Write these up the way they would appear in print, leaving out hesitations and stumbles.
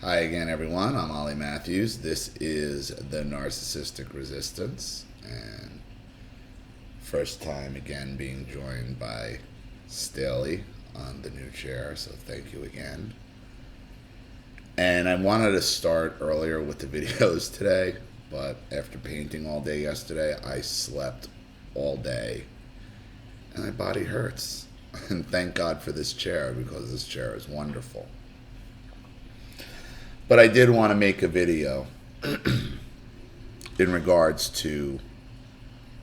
Hi again, everyone. I'm Ollie Matthews. This is the Narcissistic Resistance, and first time again being joined by Staley on the new chair, so thank you again. And I wanted to start earlier with the videos today, but after painting all day yesterday, I slept all day, and my body hurts. And thank God for this chair, because this chair is wonderful. But I did want to make a video in regards to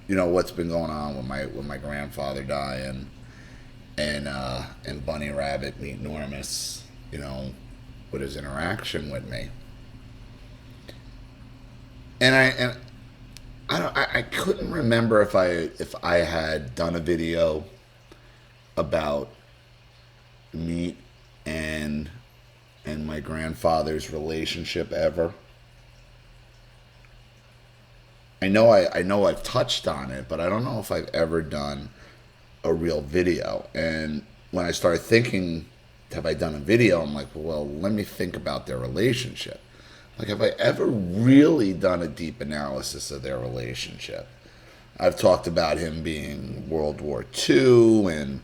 what's been going on with my grandfather dying and Bunny Rabbit meet Normus, with his interaction with me. And I couldn't remember if I had done a video about Meat and my grandfather's relationship ever. I know I've touched on it, but I don't know if I've ever done a real video. And when I started thinking, have I done a video? I'm like, well, let me think about their relationship. Like, have I ever really done a deep analysis of their relationship? I've talked about him being World War II and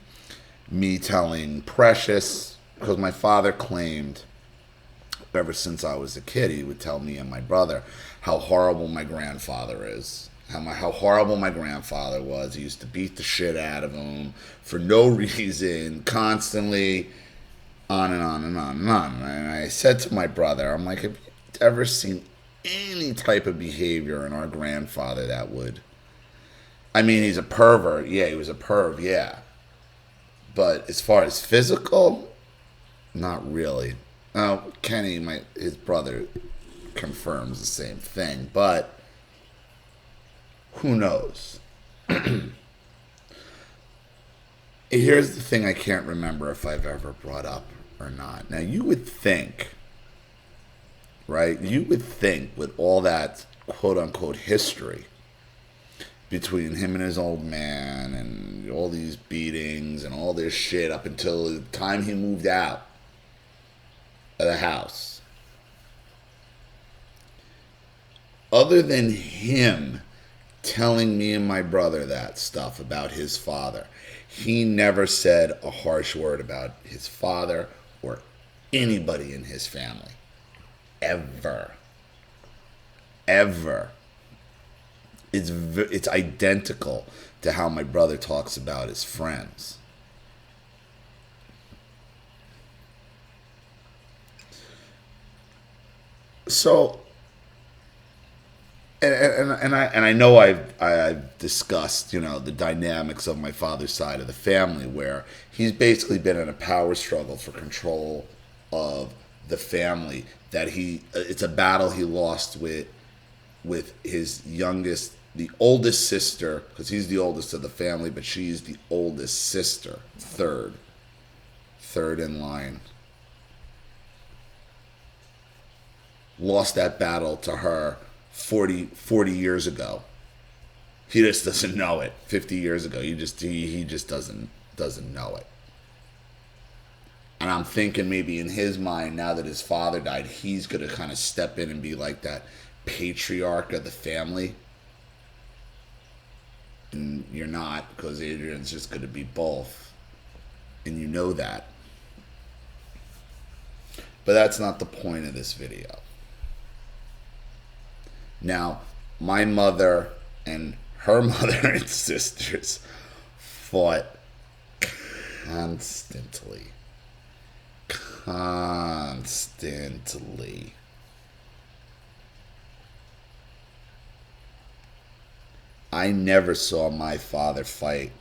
me telling Precious, because my father claimed ever since I was a kid, he would tell me and my brother how horrible my grandfather is. How horrible my grandfather was. He used to beat the shit out of him for no reason, constantly, on and on and on and on. And I said to my brother, I'm like, have you ever seen any type of behavior in our grandfather that would... I mean, he's a pervert. Yeah, he was a perv, yeah. But as far as physical, not really. Now, Kenny, his brother, confirms the same thing, but who knows? Here's the thing I can't remember if I've ever brought up or not. Now, you would think, right? You would think with all that quote-unquote history between him and his old man and all these beatings and all this shit up until the time he moved out of the house, other than him telling me and my brother that stuff about his father, he never said a harsh word about his father or anybody in his family. Ever. Ever. It's identical to how my brother talks about his friends. So, and I know I've discussed the dynamics of my father's side of the family, where he's basically been in a power struggle for control of the family. It's a battle he lost with his youngest, the oldest sister, because he's the oldest of the family, but she's the oldest sister, third in line. Lost that battle to her 40 years ago. He just doesn't know it. 50 years ago, he just doesn't know it. And I'm thinking maybe in his mind, now that his father died, he's going to kind of step in and be like that patriarch of the family. And you're not, because Adrian's just going to be both. And you know that. But that's not the point of this video. Now, my mother and her mother and sisters fought constantly. I never saw my father fight,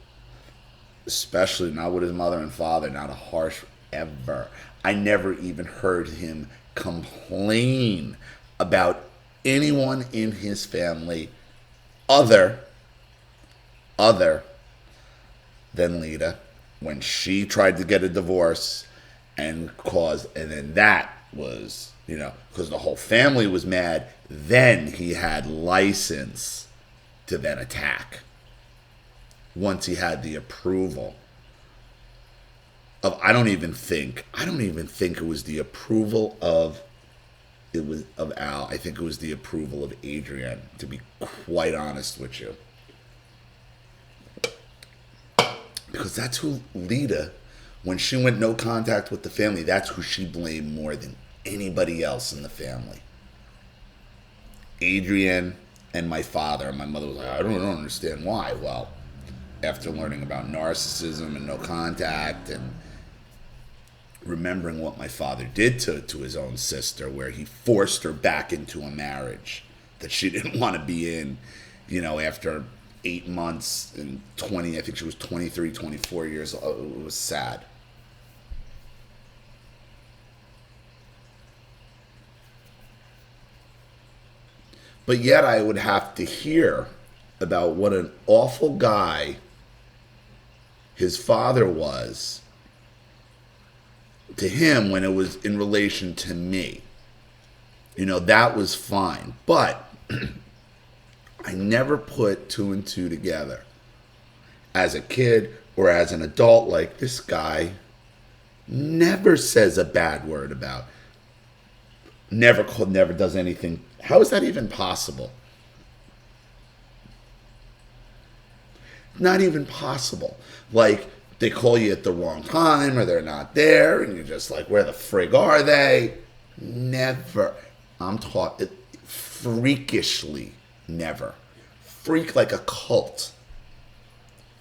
especially not with his mother and father, not a harsh ever. I never even heard him complain about anyone in his family other than Lita, when she tried to get a divorce and then that was, because the whole family was mad, then he had license to then attack. Once he had the approval of, I don't even think it was the approval of it was of Al. I think it was the approval of Adrian, to be quite honest with you. Because that's who Lita, when she went no contact with the family, that's who she blamed more than anybody else in the family. Adrian and my father. And my mother was like, I don't understand why. Well, after learning about narcissism and no contact and remembering what my father did to his own sister, where he forced her back into a marriage that she didn't want to be in, after 8 months and I think she was 23, 24 years old. It was sad. But yet I would have to hear about what an awful guy his father was to him when it was in relation to me. That was fine. But I never put two and two together as a kid or as an adult. Like, this guy never says a bad word about, never does anything. How is that even possible? Not even possible. Like, they call you at the wrong time or they're not there and you're just like, where the frig are they? Never. I'm taught it freakishly. Never. Freak like a cult.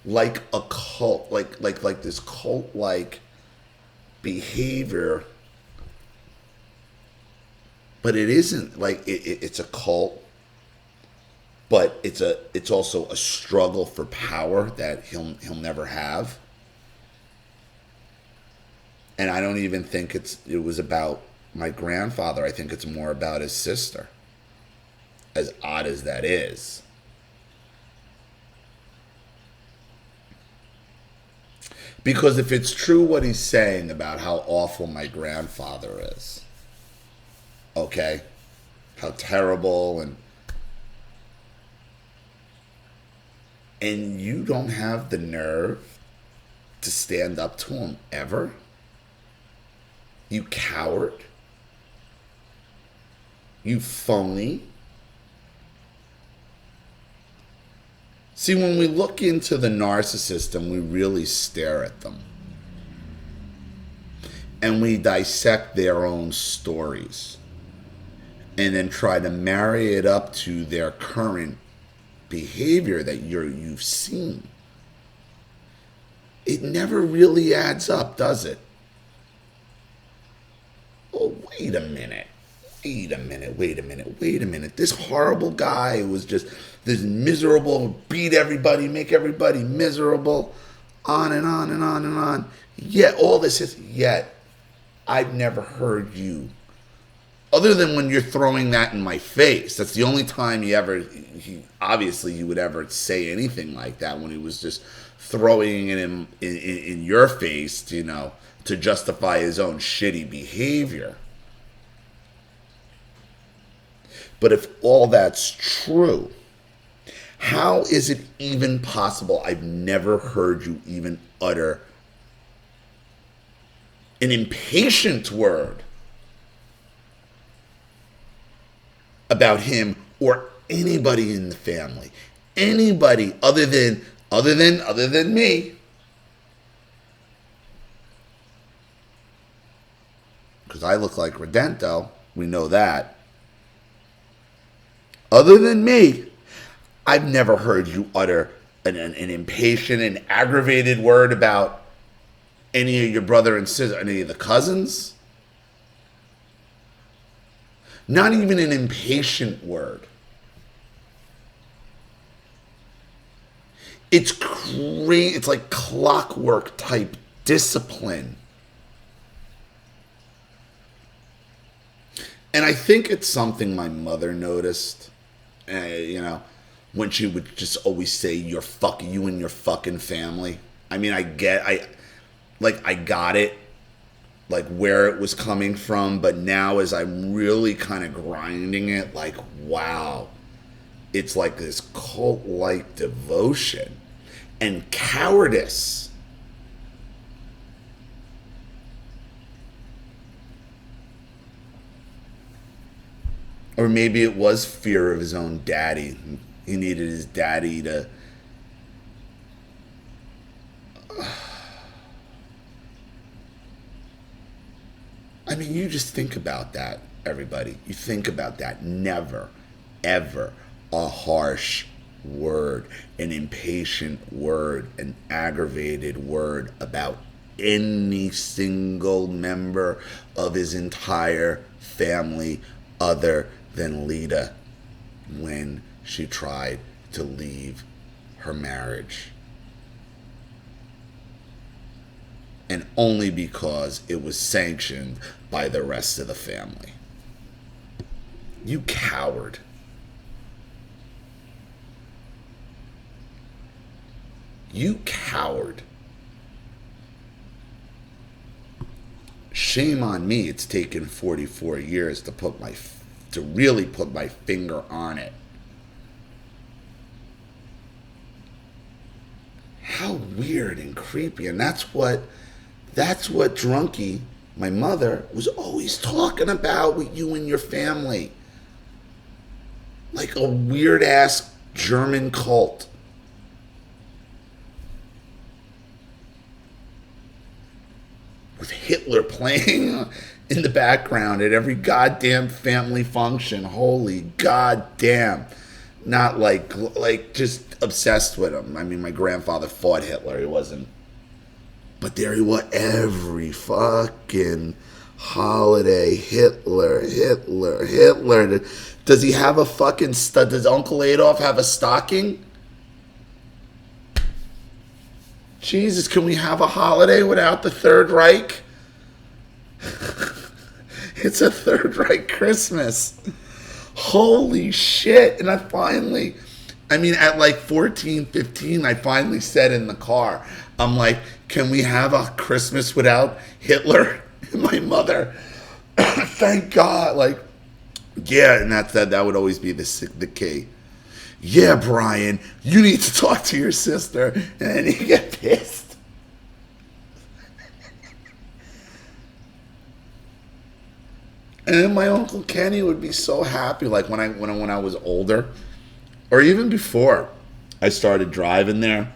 Like a cult. Like this cult-like behavior. But it isn't like it's a cult. But it's also a struggle for power that he'll never have. And I don't even think it was about my grandfather. I think it's more about his sister. As odd as that is. Because if it's true what he's saying about how awful my grandfather is, okay, how terrible, and you don't have the nerve to stand up to him ever, you coward, you phony. See, when we look into the narcissist and we really stare at them and we dissect their own stories and then try to marry it up to their current behavior that you've seen, it never really adds up, does it? Oh, wait a minute. This horrible guy was just this miserable, beat everybody, make everybody miserable, on and on and on and on. Yet all this is, yet I've never heard you, other than when you're throwing that in my face. That's the only time he would ever say anything like that, when he was just throwing it in your face, to justify his own shitty behavior. But if all that's true, how is it even possible I've never heard you even utter an impatient word about him or anybody in the family? Anybody other than me. Because I look like Redento. We know that. Other than me, I've never heard you utter an impatient and aggravated word about any of your brother and sister, any of the cousins. Not even an impatient word. It's crazy. It's like clockwork type discipline. And I think it's something my mother noticed. When she would just always say, you and your fucking family. I mean, I got it, like where it was coming from, but now as I'm really kind of grinding it, like, wow, it's like this cult-like devotion and cowardice. Or maybe it was fear of his own daddy. He needed his daddy to. I mean, you just think about that, everybody. You think about that. Never, ever a harsh word, an impatient word, an aggravated word about any single member of his entire family other than Lita when she tried to leave her marriage. And only because it was sanctioned by the rest of the family. You coward. You coward. Shame on me. It's taken 44 years to really put my finger on it. How weird and creepy. And that's what Drunky, my mother, was always talking about with you and your family. Like a weird ass German cult. With Hitler playing in the background at every goddamn family function. Holy goddamn. Not like just obsessed with him. I mean, my grandfather fought Hitler. He wasn't. But there he was every fucking holiday. Hitler. Does he have a fucking does Uncle Adolf have a stocking? Jesus, can we have a holiday without the Third Reich? It's a Third Reich Christmas. Holy shit. And at like 14, 15, I finally said in the car, I'm like, can we have a Christmas without Hitler? And my mother, thank God, like, yeah, and that would always be the key. Yeah, Brian, you need to talk to your sister. And then you get pissed. And then my Uncle Kenny would be so happy, like when I was older, or even before I started driving there.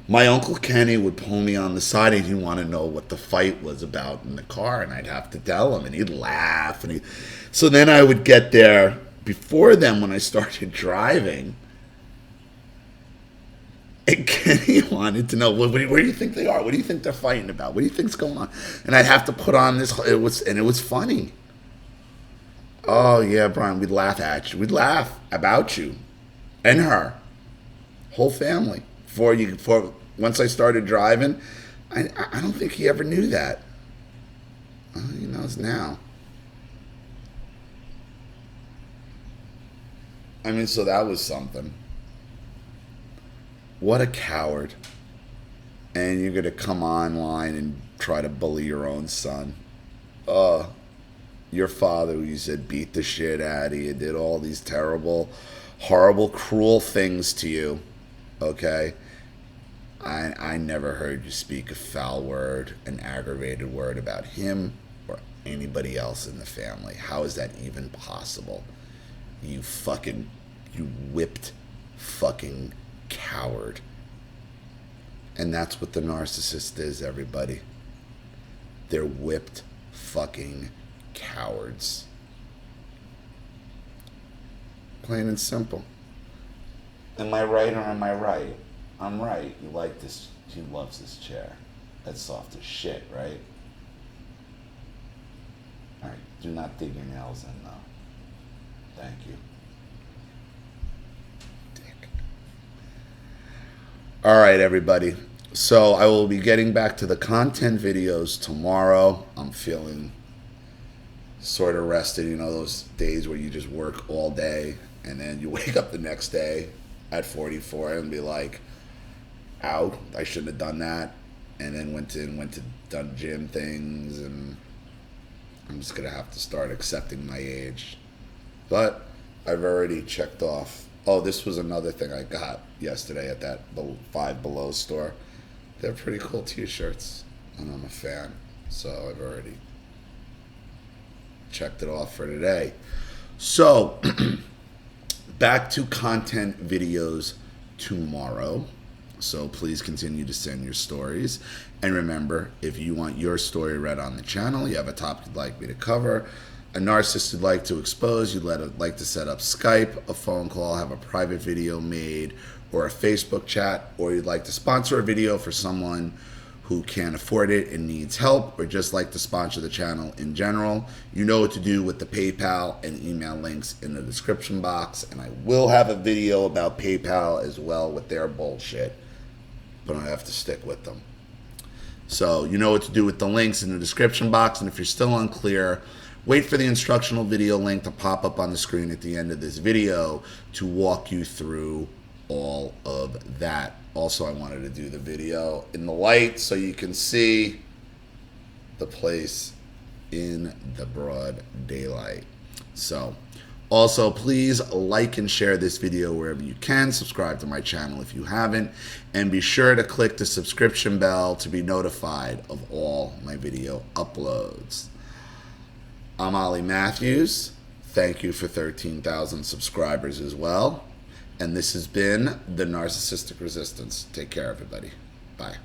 My Uncle Kenny would pull me on the side and he'd want to know what the fight was about in the car, and I'd have to tell him, and he'd laugh. So then I would get there before then when I started driving, and Kenny wanted to know, where do you think they are? What do you think they're fighting about? What do you think's going on? And I'd have to put on this, it was funny. Oh yeah, Brian, we'd laugh at you. We'd laugh about you and her, whole family. Once I started driving, I don't think he ever knew that. He knows now. I mean, so that was something. What a coward. And you're going to come online and try to bully your own son. Your father, who you said beat the shit out of you, did all these terrible, horrible, cruel things to you. Okay? I never heard you speak a foul word, an aggravated word about him or anybody else in the family. How is that even possible? You whipped fucking coward. And that's what the narcissist is, everybody. They're whipped fucking cowards. Plain and simple. Am I right or am I right? I'm right. You like this. She loves this chair. That's soft as shit, right? Alright, do not dig your nails in though. Thank you. Dick. Alright, everybody. So I will be getting back to the content videos tomorrow. I'm feeling sort of rested. You know, those days where you just work all day and then you wake up the next day at 44 and be like, out, I shouldn't have done that, and then went to done gym things, and I'm just gonna have to start accepting my age. But I've already checked off. Oh, this was another thing I got yesterday at that Five Below store. They're pretty cool t-shirts, and I'm a fan, so I've already checked it off for today. So, back to content videos tomorrow. So please continue to send your stories. And remember, if you want your story read on the channel, you have a topic you'd like me to cover, a narcissist you'd like to expose, you'd like to set up Skype, a phone call, have a private video made, or a Facebook chat, or you'd like to sponsor a video for someone who can't afford it and needs help, or just like to sponsor the channel in general, you know what to do with the PayPal and email links in the description box. And I will have a video about PayPal as well with their bullshit, but I have to stick with them. So you know what to do with the links in the description box. And if you're still unclear, wait for the instructional video link to pop up on the screen at the end of this video to walk you through all of that. Also, I wanted to do the video in the light so you can see the place in the broad daylight. So also, please like and share this video wherever you can. Subscribe to my channel if you haven't. And be sure to click the subscription bell to be notified of all my video uploads. I'm Ollie Matthews. Thank you for 13,000 subscribers as well. And this has been The Narcissistic Resistance. Take care, everybody. Bye.